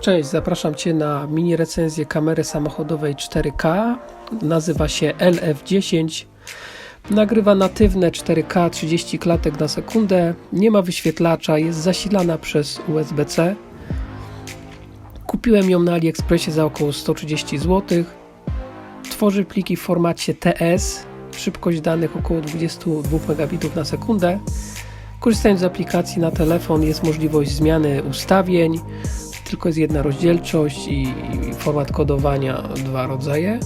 Cześć, zapraszam Cię na mini recenzję kamery samochodowej 4K. Nazywa się LF10. Nagrywa natywne 4K 30 klatek na sekundę. Nie ma wyświetlacza, jest zasilana przez USB-C. Kupiłem ją na Aliexpresie za około 130 zł. Tworzy pliki w formacie TS. Szybkość danych około 22 megabitów na sekundę. Korzystając z aplikacji na telefon jest możliwość zmiany ustawień. Tylko jest jedna rozdzielczość i format kodowania, dwa rodzaje.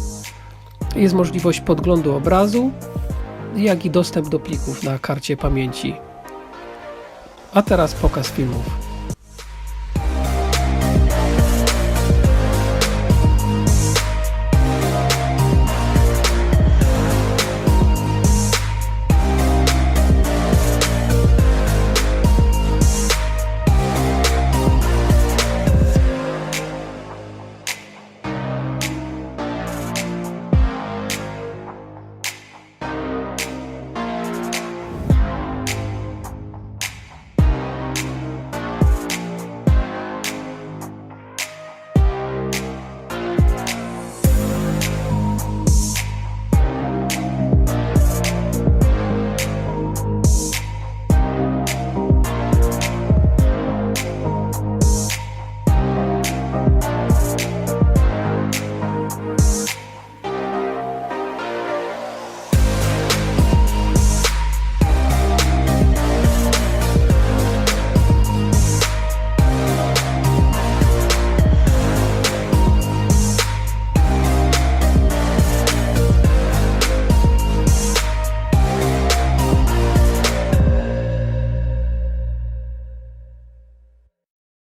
Jest możliwość podglądu obrazu, jak i dostęp do plików na karcie pamięci. A teraz pokaz filmów.